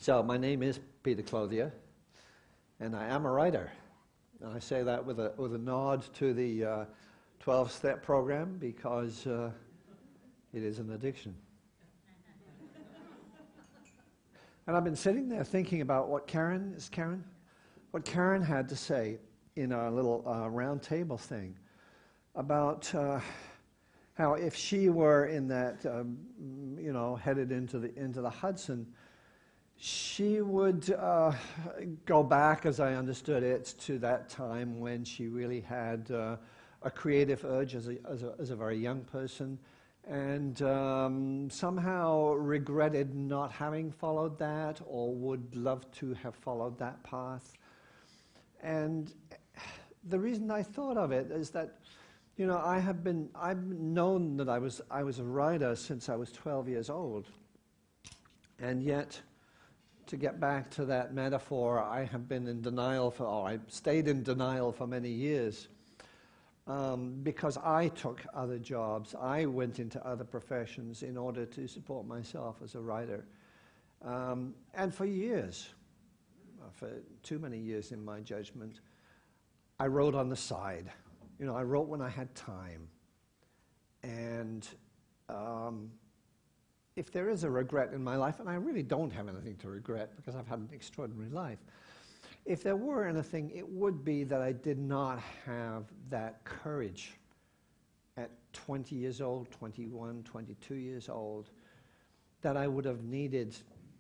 So my name is Peter Clothier, and I am a writer. And I say that with a nod to the 12-step program because it is an addiction. And I've been sitting there thinking about what Karen had to say in our little round table thing about how if she were in that, headed into the Hudson, she would go back, as I understood it, to that time when she really had a creative urge as a very young person, and somehow regretted not having followed that, or would love to have followed that path. And the reason I thought of it is that, I've known that I was a writer since I was 12 years old, and yet, to get back to that metaphor, I have been in denial I stayed in denial for many years because I took other jobs. I went into other professions in order to support myself as a writer. And for years, for too many years in my judgment, I wrote on the side. I wrote when I had time. And if there is a regret in my life, and I really don't have anything to regret because I've had an extraordinary life, if there were anything, it would be that I did not have that courage at 20 years old, 21, 22 years old, that I would have needed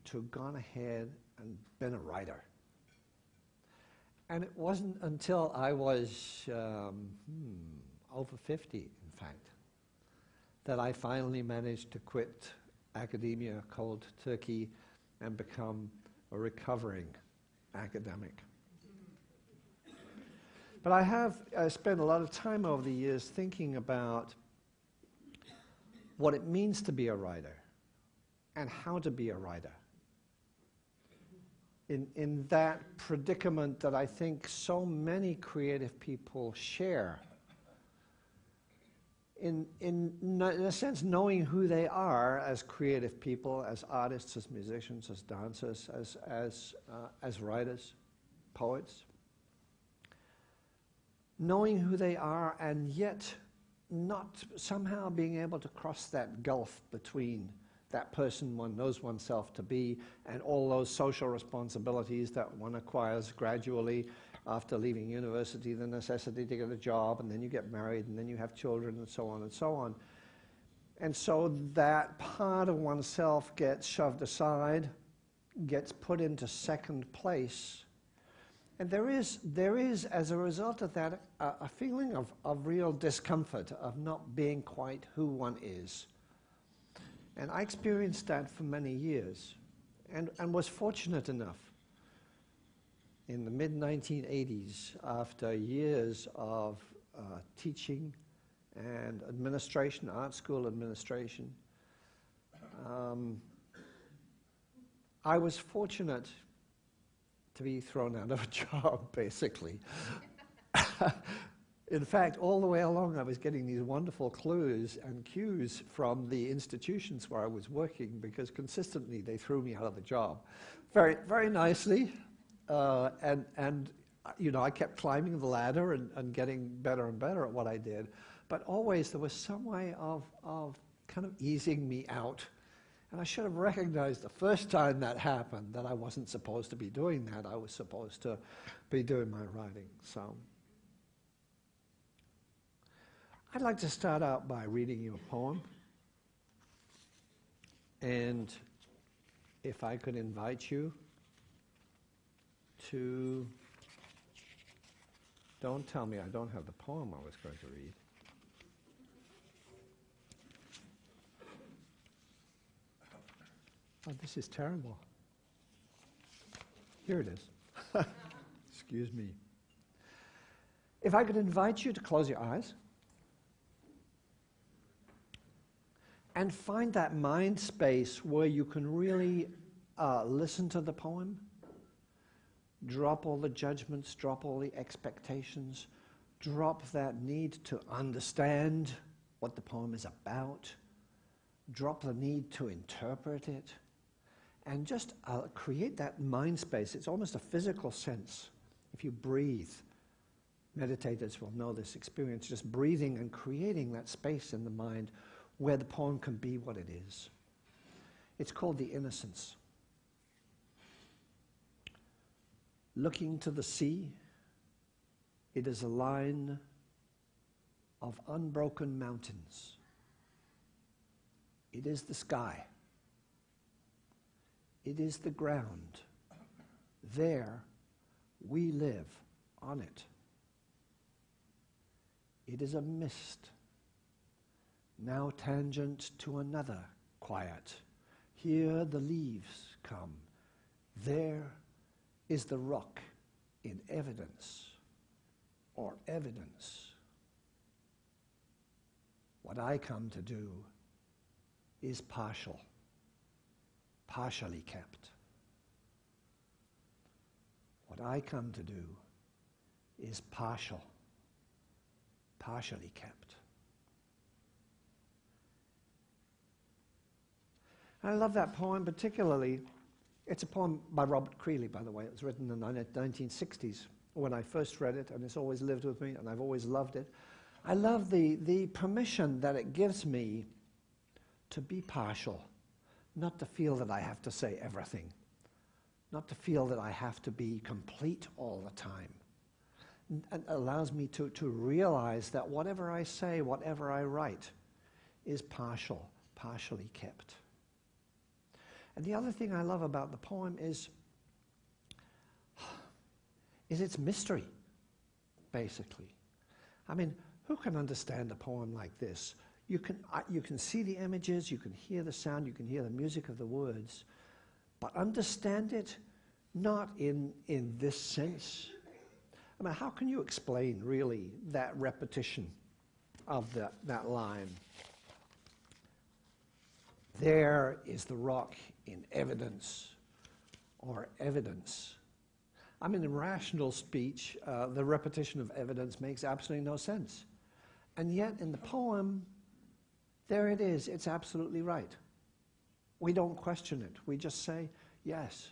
to have gone ahead and been a writer. And it wasn't until I was over 50, in fact, that I finally managed to quit academia, cold turkey, and become a recovering academic. But I have spent a lot of time over the years thinking about what it means to be a writer and how to be a writer. In that predicament that I think so many creative people share, in a sense, knowing who they are as creative people, as artists, as musicians, as dancers, as writers, poets. Knowing who they are and yet not somehow being able to cross that gulf between that person one knows oneself to be and all those social responsibilities that one acquires gradually after leaving university, the necessity to get a job, and then you get married, and then you have children, and so on and so on. And so that part of oneself gets shoved aside, gets put into second place. And there is, as a result of that, a feeling of real discomfort, of not being quite who one is. And I experienced that for many years, and was fortunate enough in the mid-1980s, after years of teaching and administration, art school administration, I was fortunate to be thrown out of a job, basically. In fact, all the way along, I was getting these wonderful clues and cues from the institutions where I was working, because consistently they threw me out of the job. Very, very nicely. I kept climbing the ladder and getting better and better at what I did. But always there was some way of kind of easing me out. And I should have recognized the first time that happened that I wasn't supposed to be doing that. I was supposed to be doing my writing. So I'd like to start out by reading you a poem. And if I could invite you to, don't tell me I don't have the poem I was going to read. Oh, this is terrible. Here it is. Excuse me. If I could invite you to close your eyes and find that mind space where you can really listen to the poem, drop all the judgments, drop all the expectations, drop that need to understand what the poem is about, drop the need to interpret it, and just create that mind space. It's almost a physical sense. If you breathe, meditators will know this experience, just breathing and creating that space in the mind where the poem can be what it is. It's called The Innocence. Looking to the sea, it is a line of unbroken mountains. It is the sky. It is the ground. There we live on it. It is a mist, now tangent to another quiet. Here the leaves come. There is the rock in evidence, or evidence. What I come to do is partial, partially kept. What I come to do is partial, partially kept. I love that poem particularly. It's a poem by Robert Creeley, by the way. It was written in the 1960s when I first read it, and it's always lived with me, and I've always loved it. I love the permission that it gives me to be partial, not to feel that I have to say everything, not to feel that I have to be complete all the time. It allows me to realize that whatever I say, whatever I write, is partial, partially kept. And the other thing I love about the poem is its mystery, basically. I mean, who can understand a poem like this? You can see the images, you can hear the sound, you can hear the music of the words, but understand it not in this sense. I mean, how can you explain, really, that repetition of that line? There is the rock in evidence, or evidence. I mean, in rational speech, the repetition of evidence makes absolutely no sense. And yet, in the poem, there it is. It's absolutely right. We don't question it. We just say, yes,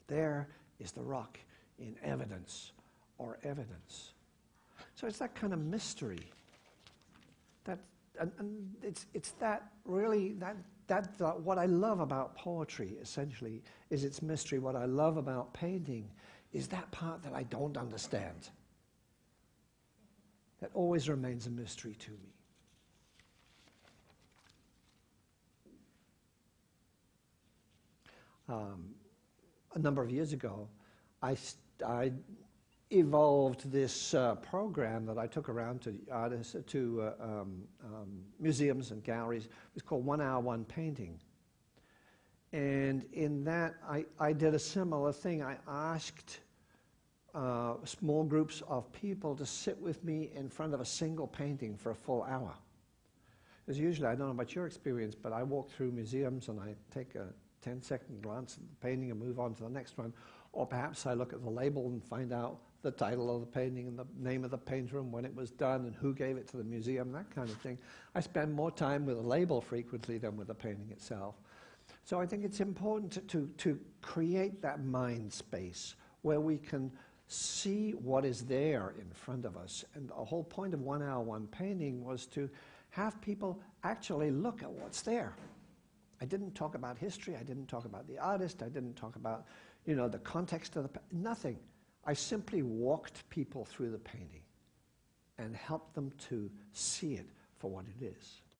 there is the rock in evidence, or evidence. So it's that kind of mystery. And it's that really, what I love about poetry, essentially, is its mystery. What I love about painting is that part that I don't understand. That always remains a mystery to me. A number of years ago, I evolved this program that I took around to artists, to museums and galleries. It was called 1 Hour, 1 Painting. And in that, I did a similar thing. I asked small groups of people to sit with me in front of a single painting for a full hour. Because usually, I don't know about your experience, but I walk through museums and I take a 10-second glance at the painting and move on to the next one. Or perhaps I look at the label and find out the title of the painting and the name of the painter and when it was done and who gave it to the museum, that kind of thing. I spend more time with the label frequently than with the painting itself. So I think it's important to create that mind space where we can see what is there in front of us. And the whole point of 1 Hour, 1 Painting was to have people actually look at what's there. I didn't talk about history, I didn't talk about the artist, I didn't talk about, the context of nothing. I simply walked people through the painting and helped them to see it for what it is.